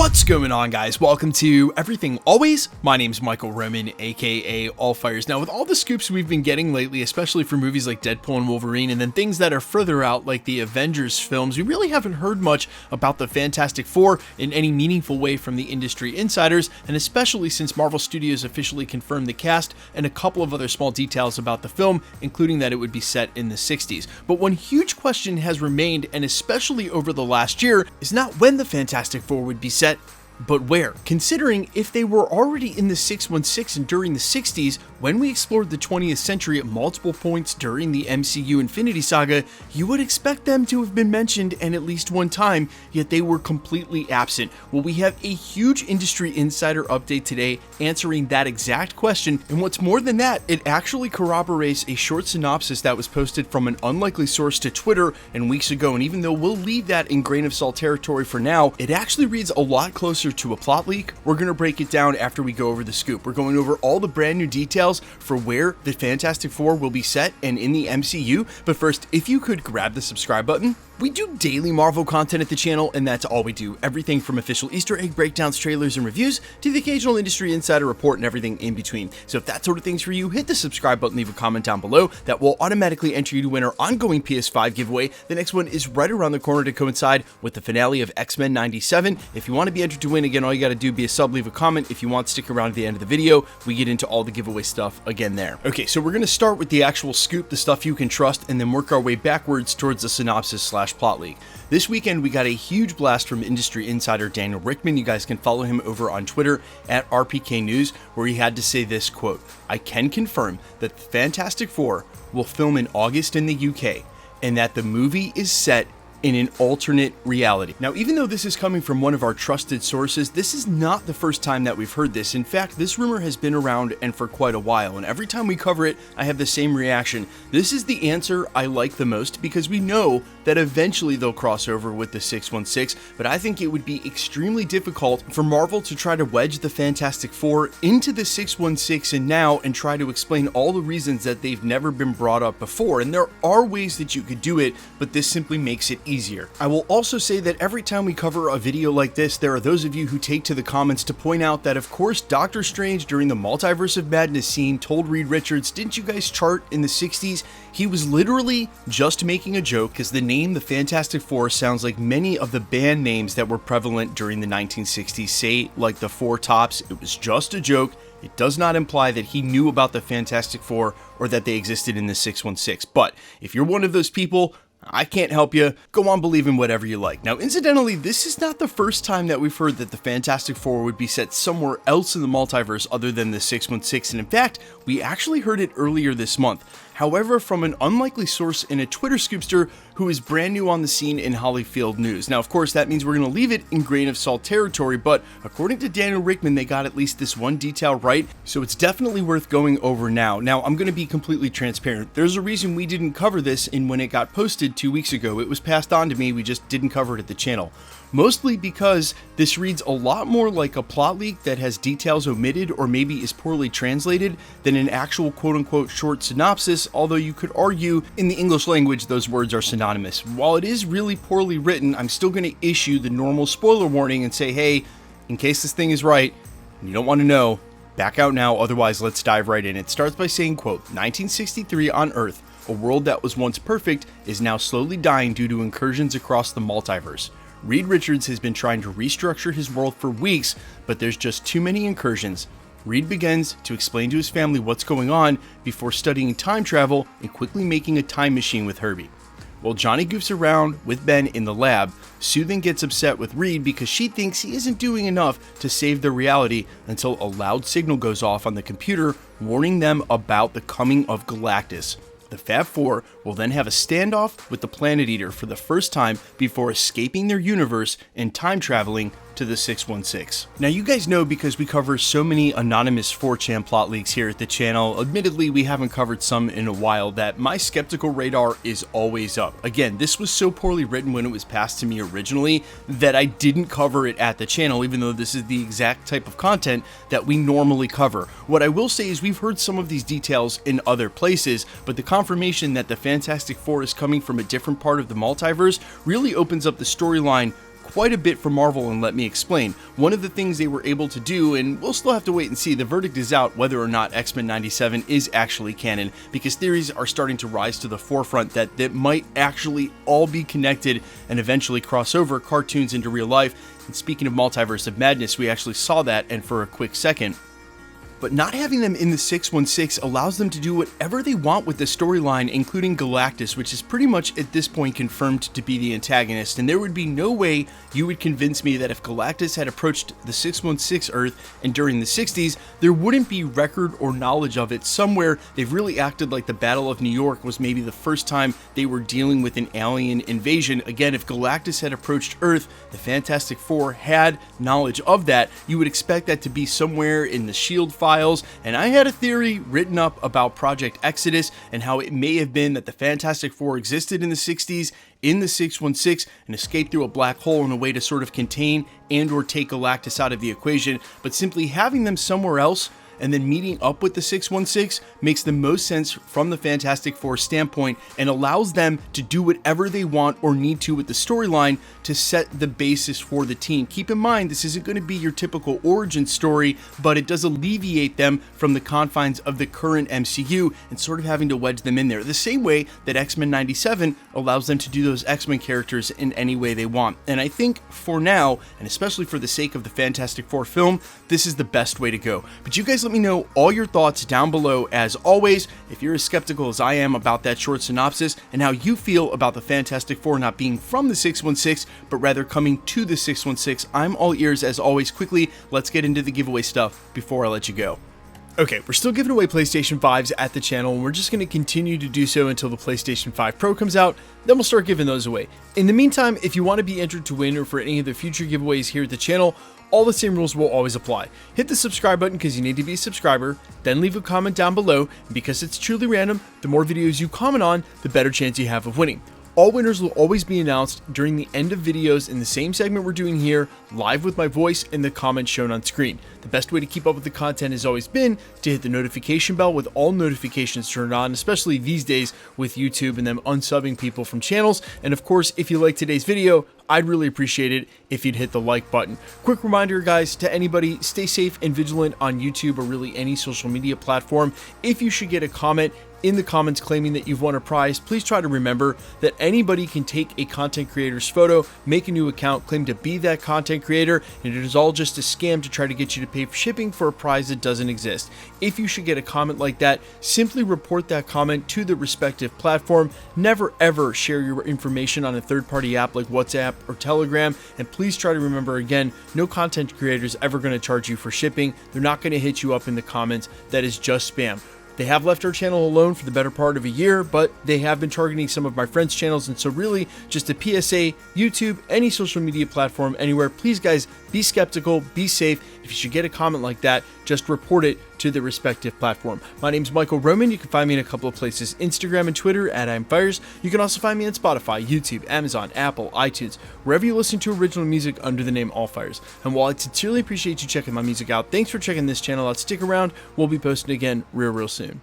What's going on, guys? Welcome to Everything Always. My name's Michael Roman, aka Allfires. Now, with all the scoops we've been getting lately, especially for movies like Deadpool and Wolverine, and then things that are further out like the Avengers films, we really haven't heard much about the Fantastic Four in any meaningful way from the industry insiders, and especially since Marvel Studios officially confirmed the cast and a couple of other small details about the film, including that it would be set in the 60s. But one huge question has remained, and especially over the last year, is not when the Fantastic Four would be set, but where? Considering if they were already in the 616 and during the 60s, when we explored the 20th century at multiple points during the MCU Infinity Saga, you would expect them to have been mentioned and at least one time, yet they were completely absent. Well, we have a huge industry insider update today answering that exact question, and what's more than that, it actually corroborates a short synopsis that was posted from an unlikely source to Twitter and weeks ago, and even though we'll leave that in grain of salt territory for now, it actually reads a lot closer to a plot leak. We're going to break it down after we go over the scoop. We're going over all the brand new details for where the Fantastic Four will be set and in the MCU. But first, if you could grab the subscribe button. We do daily Marvel content at the channel, and that's all we do. Everything from official Easter egg breakdowns, trailers, and reviews, to the occasional industry insider report and everything in between. So if that sort of thing's for you, hit the subscribe button, leave a comment down below. That will automatically enter you to win our ongoing PS5 giveaway. The next one is right around the corner to coincide with the finale of X-Men 97. If you want to be entered to win, again, all you got to do be a sub, leave a comment. If you want, stick around at the end of the video. We get into all the giveaway stuff again there. Okay, so we're going to start with the actual scoop, the stuff you can trust, and then work our way backwards towards the synopsis / plot leak. This weekend, we got a huge blast from industry insider Daniel Richtman. You guys can follow him over on Twitter at RPK News, where he had to say this, quote, "I can confirm that the Fantastic Four will film in August in the UK, and that the movie is set in an alternate reality." Now, even though this is coming from one of our trusted sources, this is not the first time that we've heard this. In fact, this rumor has been around and for quite a while, and every time we cover it, I have the same reaction. This is the answer I like the most because we know that eventually they'll cross over with the 616, but I think it would be extremely difficult for Marvel to try to wedge the Fantastic Four into the 616 and now and try to explain all the reasons that they've never been brought up before. And there are ways that you could do it, but this simply makes it easier. I will also say that every time we cover a video like this, there are those of you who take to the comments to point out that, of course, Doctor Strange during the Multiverse of Madness scene told Reed Richards, "Didn't you guys chart in the 60s? He was literally just making a joke because the name the Fantastic Four sounds like many of the band names that were prevalent during the 1960s. Say, like the Four Tops, it was just a joke. It does not imply that he knew about the Fantastic Four or that they existed in the 616. But if you're one of those people, I can't help you. Go on believing whatever you like. Now, incidentally, this is not the first time that we've heard that the Fantastic Four would be set somewhere else in the multiverse other than the 616, and in fact, we actually heard it earlier this month. However, from an unlikely source in a Twitter scoopster who is brand new on the scene in Hollyfield News. Now, of course, that means we're going to leave it in grain of salt territory, but according to Daniel Richtman, they got at least this one detail right, so it's definitely worth going over now. Now, I'm going to be completely transparent. There's a reason we didn't cover this in when it got posted 2 weeks ago. It was passed on to me, we just didn't cover it at the channel. Mostly because this reads a lot more like a plot leak that has details omitted or maybe is poorly translated than an actual quote-unquote short synopsis, although you could argue in the English language those words are synonymous. While it is really poorly written, I'm still going to issue the normal spoiler warning and say, hey, in case this thing is right and you don't want to know, back out now, otherwise let's dive right in. It starts by saying, quote, "1963 on Earth, a world that was once perfect is now slowly dying due to incursions across the multiverse. Reed Richards has been trying to restructure his world for weeks, but there's just too many incursions. Reed begins to explain to his family what's going on before studying time travel and quickly making a time machine with Herbie. While Jonny goofs around with Ben in the lab, Sue then gets upset with Reed because she thinks he isn't doing enough to save their reality until a loud signal goes off on the computer warning them about the coming of Galactus. The Fab Four will then have a standoff with the Planet Eater for the first time before escaping their universe and time traveling to the 616. Now, you guys know, because we cover so many anonymous 4chan plot leaks here at the channel, admittedly we haven't covered some in a while, that my skeptical radar is always up. Again, this was so poorly written when it was passed to me originally that I didn't cover it at the channel, even though this is the exact type of content that we normally cover. What I will say is we've heard some of these details in other places, but the confirmation that the Fantastic Four is coming from a different part of the multiverse really opens up the storyline quite a bit for Marvel, and let me explain. One of the things they were able to do, and we'll still have to wait and see, the verdict is out whether or not X-Men 97 is actually canon, because theories are starting to rise to the forefront that might actually all be connected and eventually cross over cartoons into real life. And speaking of Multiverse of Madness, we actually saw that, and for a quick second. But not having them in the 616 allows them to do whatever they want with the storyline, including Galactus, which is pretty much at this point confirmed to be the antagonist, and there would be no way you would convince me that if Galactus had approached the 616 Earth and during the 60s, there wouldn't be record or knowledge of it somewhere. They've really acted like the Battle of New York was maybe the first time they were dealing with an alien invasion. Again, if Galactus had approached Earth, the Fantastic Four had knowledge of that. You would expect that to be somewhere in the SHIELD files, and I had a theory written up about Project Exodus and how it may have been that the Fantastic Four existed in the 60s in the 616 and escaped through a black hole in a way to sort of contain and or take Galactus out of the equation, but simply having them somewhere else and then meeting up with the 616 makes the most sense from the Fantastic Four standpoint and allows them to do whatever they want or need to with the storyline to set the basis for the team. Keep in mind, this isn't going to be your typical origin story, but it does alleviate them from the confines of the current MCU and sort of having to wedge them in there. The same way that X-Men 97 allows them to do those X-Men characters in any way they want. And I think for now, and especially for the sake of the Fantastic Four film, this is the best way to go. But you guys let me know all your thoughts down below. As always, if you're as skeptical as I am about that short synopsis and how you feel about the Fantastic Four not being from the 616 but rather coming to the 616, I'm all ears as always. Quickly, let's get into the giveaway stuff before I let you go. Okay, we're still giving away PlayStation 5s at the channel, and we're just going to continue to do so until the PlayStation 5 Pro comes out. Then we'll start giving those away. In the meantime, if you want to be entered to win or for any of the future giveaways here at the channel, all the same rules will always apply. Hit the subscribe button because you need to be a subscriber, then leave a comment down below, and because it's truly random, the more videos you comment on, the better chance you have of winning. All winners will always be announced during the end of videos in the same segment we're doing here, live with my voice in the comments shown on screen. The best way to keep up with the content has always been to hit the notification bell with all notifications turned on, especially these days with YouTube and them unsubbing people from channels. And of course, if you like today's video, I'd really appreciate it if you'd hit the like button. Quick reminder, guys, to anybody, stay safe and vigilant on YouTube or really any social media platform. If you should get a comment in the comments claiming that you've won a prize, please try to remember that anybody can take a content creator's photo, make a new account, claim to be that content creator, and it is all just a scam to try to get you to pay for shipping for a prize that doesn't exist. If you should get a comment like that, simply report that comment to the respective platform. Never ever share your information on a third-party app like WhatsApp or Telegram, and please try to remember again, no content creator is ever going to charge you for shipping. They're not going to hit you up in the comments. That is just spam. They have left our channel alone for the better part of a year, but they have been targeting some of my friends' channels, and so really just a PSA, YouTube, any social media platform, anywhere, please guys, be skeptical, be safe. If you should get a comment like that, just report it to the respective platform. My name's Michael Roman. You can find me in a couple of places, Instagram and Twitter at I'mFires. You can also find me on Spotify, YouTube, Amazon, Apple, iTunes, wherever you listen to original music under the name Allfires. And while I sincerely appreciate you checking my music out, thanks for checking this channel out. Stick around. We'll be posting again real soon.